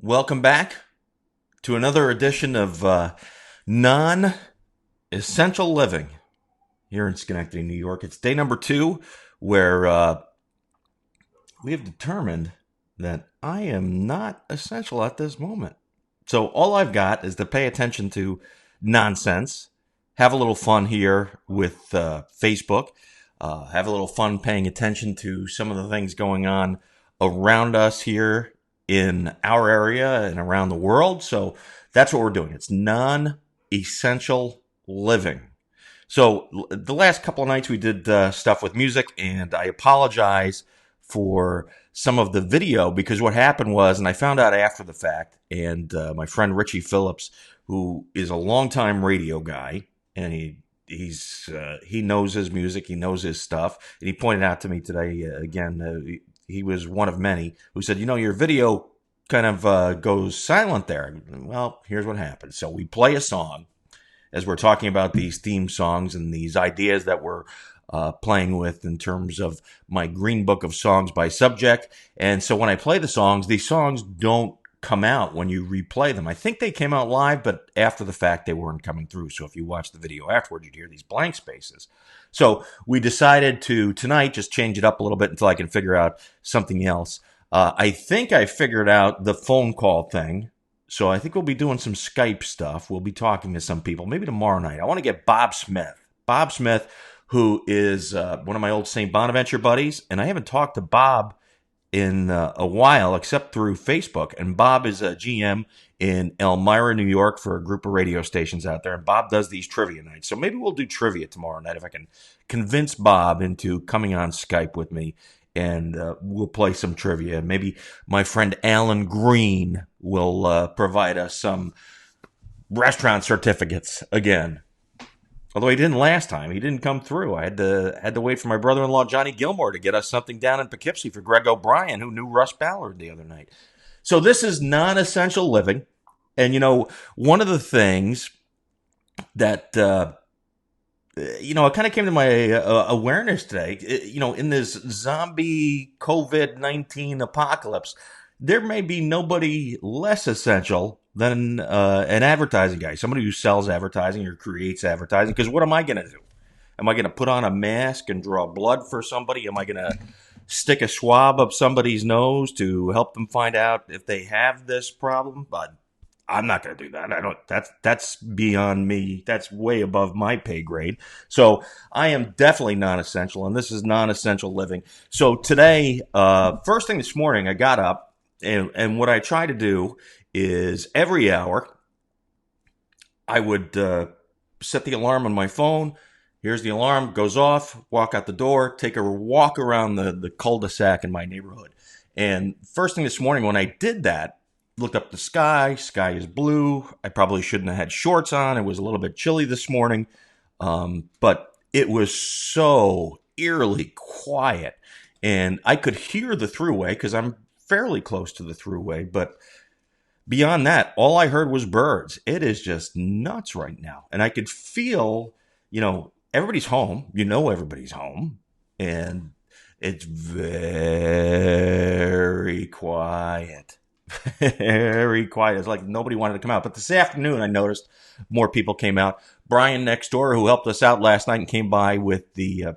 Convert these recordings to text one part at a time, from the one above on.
Welcome back to another edition of Non Essential Living here in Schenectady, New York. It's day number 2 where we have determined that I am not essential at this moment. So all I've got is to pay attention to nonsense, have a little fun here with Facebook, have a little fun paying attention to some of the things going on around us here in our area and around the world. So that's what we're doing. It's non-essential living. So the last couple of nights we did stuff with music, and I apologize for some of the video because what happened was, and I found out after the fact, and my friend Richie Phillips, who is a longtime radio guy, and he knows his music, he knows his stuff, and he pointed out to me today again. He was one of many who said, your video kind of goes silent there. Well, here's what happened. So we play a song as we're talking about these theme songs and these ideas that we're playing with in terms of my green book of songs by subject. And so when I play the songs, these songs don't come out when you replay them. I think they came out live, but after the fact, they weren't coming through. So if you watch the video afterward, you'd hear these blank spaces. So we decided to tonight just change it up a little bit until I can figure out something else. I think I figured out the phone call thing. So I think we'll be doing some Skype stuff. We'll be talking to some people, maybe tomorrow night. I want to get Bob Smith. Bob Smith, who is one of my old St. Bonaventure buddies. And I haven't talked to Bob in a while, except through Facebook. And Bob is a GM in Elmira, New York, for a group of radio stations out there. And Bob does these trivia nights. So maybe we'll do trivia tomorrow night if I can convince Bob into coming on Skype with me. And we'll play some trivia. Maybe my friend Alan Green will provide us some restaurant certificates again. Although he didn't last time. He didn't come through. I had to wait for my brother-in-law, Johnny Gilmore, to get us something down in Poughkeepsie for Greg O'Brien, who knew Russ Ballard the other night. So this is non-essential living. And, one of the things that, it kind of came to my awareness today, in this zombie COVID-19 apocalypse, there may be nobody less essential than an advertising guy, somebody who sells advertising or creates advertising. Because what am I going to do? Am I going to put on a mask and draw blood for somebody? Am I going to stick a swab up somebody's nose to help them find out if they have this problem? But I'm not going to do that. I don't. That's beyond me. That's way above my pay grade. So I am definitely non-essential, and this is non-essential living. So today, first thing this morning, I got up, and what I try to do is every hour I would set the alarm on my phone. Here's the alarm, goes off, walk out the door, take a walk around the cul-de-sac in my neighborhood. And first thing this morning when I did that, looked up the sky. Sky is blue. I probably shouldn't have had shorts on. It was a little bit chilly this morning. But it was so eerily quiet. And I could hear the thruway because I'm fairly close to the thruway. But beyond that, all I heard was birds. It is just nuts right now. And I could feel, everybody's home. Everybody's home. And it's very quiet. Very quiet. It's like nobody wanted to come out. But this afternoon, I noticed more people came out. Brian next door, who helped us out last night and came by with the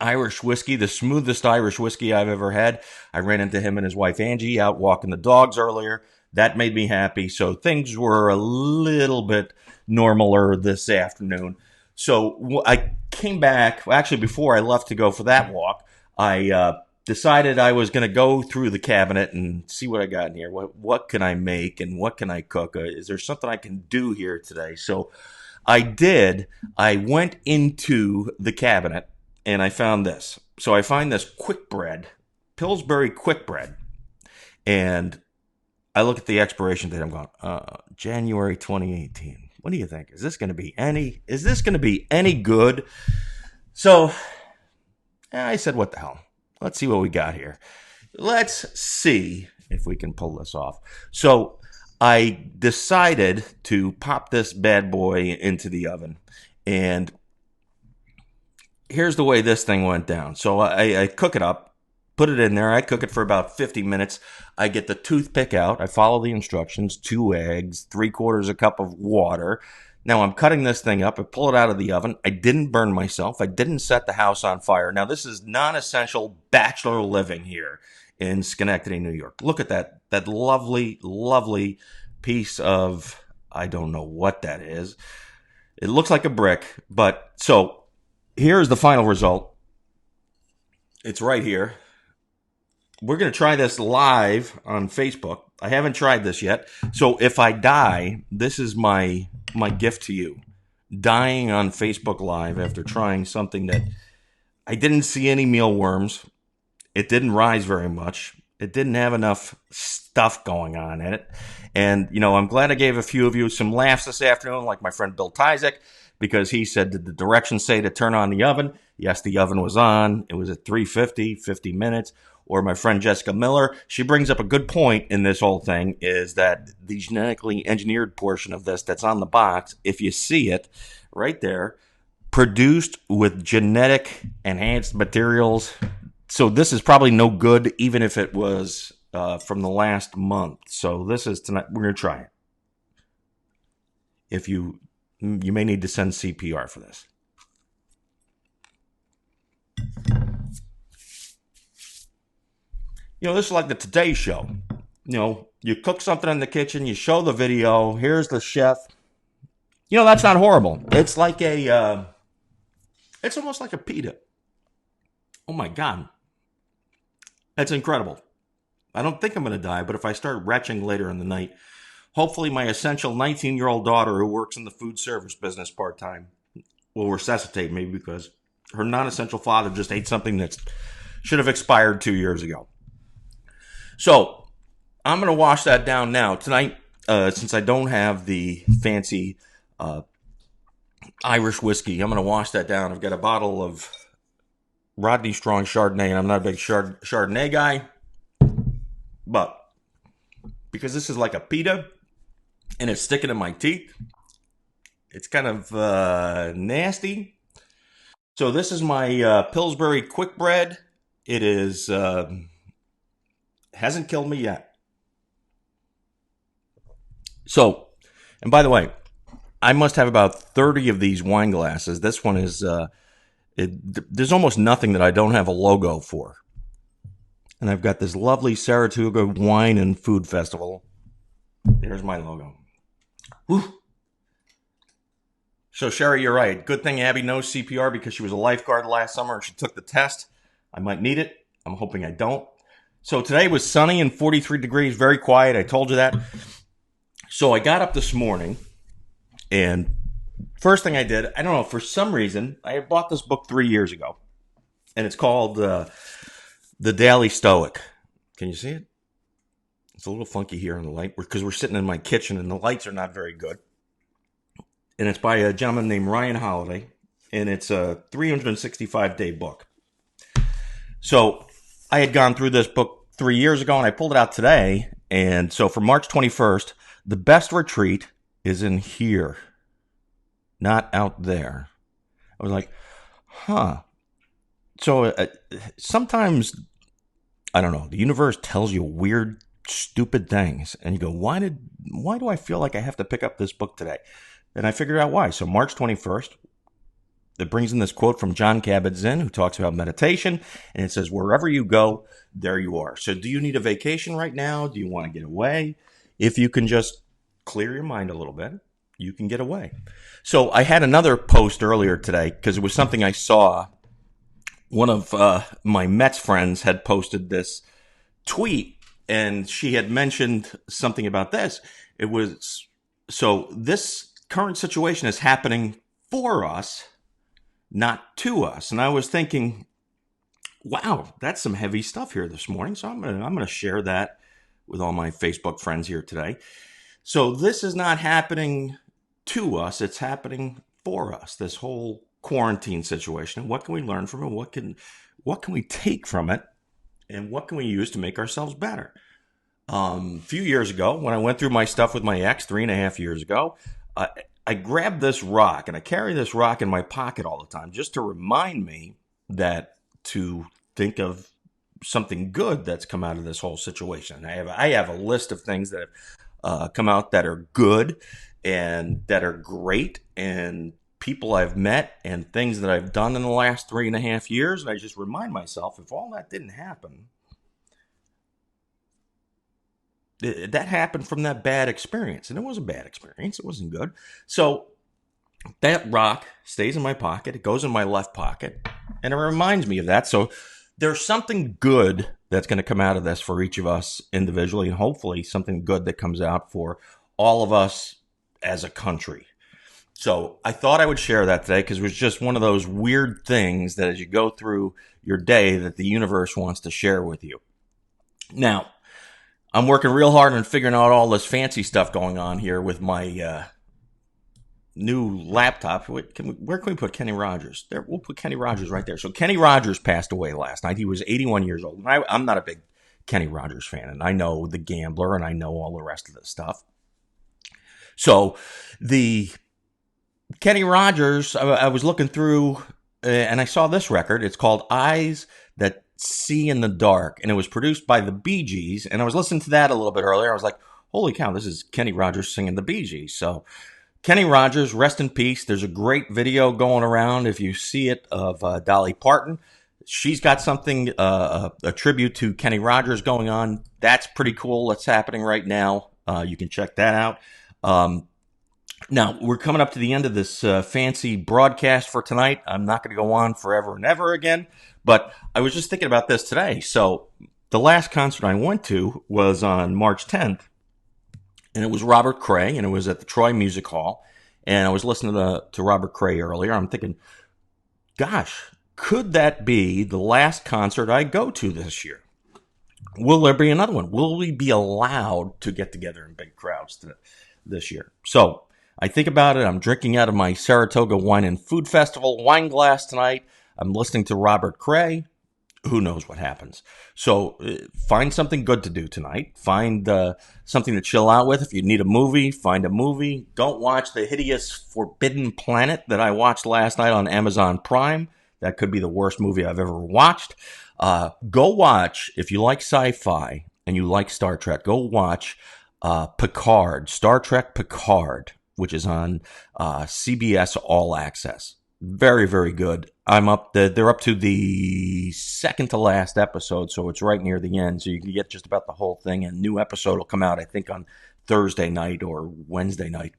Irish whiskey, the smoothest Irish whiskey I've ever had. I ran into him and his wife Angie out walking the dogs earlier. That made me happy. So things were a little bit normaler this afternoon. So I came back. Actually, before I left to go for that walk, I decided I was going to go through the cabinet and see what I got in here. What can I make and what can I cook? Is there something I can do here today? So I did. I went into the cabinet and I found this. So I find this quick bread, Pillsbury quick bread. And I look at the expiration date. I'm going, January 2018. What do you think? Is this going to be any good? So I said, what the hell? Let's see what we got here. Let's see if we can pull this off. So I decided to pop this bad boy into the oven. And here's the way this thing went down. So I cook it up, put it in there. I cook it for about 50 minutes. I get the toothpick out. I follow the instructions: 2 eggs, 3/4 a cup of water. Now I'm cutting this thing up. I pull it out of the oven. I didn't burn myself. I didn't set the house on fire. Now this is non-essential bachelor living here in Schenectady, New York. Look at that lovely, lovely piece of, I don't know what that is. It looks like a brick, but so here's the final result. It's right here. We're going to try this live on Facebook. I haven't tried this yet. So if I die, this is my gift to you. Dying on Facebook Live after trying something that I didn't see any mealworms. It didn't rise very much. It didn't have enough stuff going on in it. And, I'm glad I gave a few of you some laughs this afternoon, like my friend Bill Tyzik, because he said, did the directions say to turn on the oven? Yes, the oven was on. It was at 350, 50 minutes. Or my friend Jessica Miller, she brings up a good point in this whole thing, is that the genetically engineered portion of this that's on the box, if you see it right there, produced with genetic enhanced materials. So this is probably no good, even if it was from the last month. So this is tonight. We're going to try it. If you may need to send CPR for this. This is like the Today Show. You cook something in the kitchen, you show the video, here's the chef. That's not horrible. It's like it's almost like a pita. Oh my God. That's incredible. I don't think I'm going to die, but if I start retching later in the night, hopefully my essential 19-year-old daughter who works in the food service business part-time will resuscitate me, because her non-essential father just ate something that should have expired 2 years ago. So I'm going to wash that down now. Tonight, since I don't have the fancy Irish whiskey, I'm going to wash that down. I've got a bottle of Rodney Strong Chardonnay, and I'm not a big Chardonnay guy. But because this is like a pita and it's sticking in my teeth, it's kind of nasty. So this is my Pillsbury Quick Bread. It is hasn't killed me yet. So, and by the way, I must have about 30 of these wine glasses. This one is, there's almost nothing that I don't have a logo for. And I've got this lovely Saratoga Wine and Food Festival. There's my logo. Whew. So, Sherry, you're right. Good thing Abby knows CPR, because she was a lifeguard last summer and she took the test. I might need it. I'm hoping I don't. So today was sunny and 43 degrees, very quiet. I told you that. So I got up this morning, and first thing I did, I don't know, for some reason, I had bought this book 3 years ago, and it's called The Daily Stoic. Can you see it? It's a little funky here in the light, because we're sitting in my kitchen and the lights are not very good. And it's by a gentleman named Ryan Holiday, and it's a 365-day book. So I had gone through this book 3 years ago, and I pulled it out today. And so for March 21st, the best retreat is in here, not out there. I was like, huh. So sometimes, I don't know, the universe tells you weird, stupid things. And you go, why do I feel like I have to pick up this book today? And I figured out why. So March 21st, it brings in this quote from Jon Kabat-Zinn, who talks about meditation, and it says, wherever you go, there you are. So do you need a vacation right now? Do you want to get away? If you can just clear your mind a little bit, you can get away. So I had another post earlier today, because it was something I saw. One of my Mets friends had posted this tweet, and she had mentioned something about this. It was, so this current situation is happening for us, not to us. And I was thinking, wow, that's some heavy stuff here this morning. So I'm gonna share that with all my Facebook friends here today. So this is not happening to us, it's happening for us, this whole quarantine situation. What can we learn from it? What can we take from it? And what can we use to make ourselves better? A few years ago, when I went through my stuff with my ex 3.5 years ago, I grabbed this rock, and I carry this rock in my pocket all the time, just to remind me that to think of something good that's come out of this whole situation. I have a list of things that have come out that are good and that are great, and people I've met and things that I've done in the last 3.5 years. And I just remind myself, if all that didn't happen, that happened from that bad experience. And it was a bad experience. It wasn't good. So that rock stays in my pocket. It goes in my left pocket. And it reminds me of that. So there's something good that's going to come out of this for each of us individually. And hopefully something good that comes out for all of us as a country. So I thought I would share that today because it was just one of those weird things that as you go through your day that the universe wants to share with you. Now, I'm working real hard on figuring out all this fancy stuff going on here with my new laptop. Where can we put Kenny Rogers? There, we'll put Kenny Rogers right there. So Kenny Rogers passed away last night. He was 81 years old. I'm not a big Kenny Rogers fan, and I know The Gambler, and I know all the rest of this stuff. So the Kenny Rogers, I was looking through, and I saw this record. It's called Eyes That See in the Dark, and it was produced by the Bee Gees. And I was listening to that a little bit earlier. I was like, holy cow, this is Kenny Rogers singing the Bee Gees. So Kenny Rogers, rest in peace. There's a great video going around, if you see it, of Dolly Parton. She's got something, a tribute to Kenny Rogers going on. That's pretty cool. That's happening right now. You can check that out. Now, we're coming up to the end of this fancy broadcast for tonight. I'm not going to go on forever and ever again, but I was just thinking about this today. So the last concert I went to was on March 10th, and it was Robert Cray, and it was at the Troy Music Hall, and I was listening to Robert Cray earlier. I'm thinking, gosh, could that be the last concert I go to this year? Will there be another one? Will we be allowed to get together in big crowds this year? So I think about it. I'm drinking out of my Saratoga Wine and Food Festival wine glass tonight. I'm listening to Robert Cray. Who knows what happens? So find something good to do tonight. Find something to chill out with. If you need a movie, find a movie. Don't watch the hideous Forbidden Planet that I watched last night on Amazon Prime. That could be the worst movie I've ever watched. Go watch, if you like sci-fi and you like Star Trek, go watch Picard, Star Trek Picard, which is on CBS All Access. Very, very good. They're up to the second to last episode, so it's right near the end, so you can get just about the whole thing. And a new episode will come out, I think, on Thursday night or Wednesday night.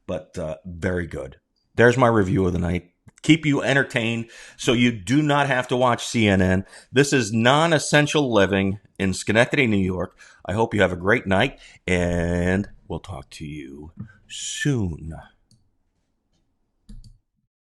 But very good. There's my review of the night. Keep you entertained so you do not have to watch CNN. This is Non-Essential Living in Schenectady, New York. I hope you have a great night, and we'll talk to you soon.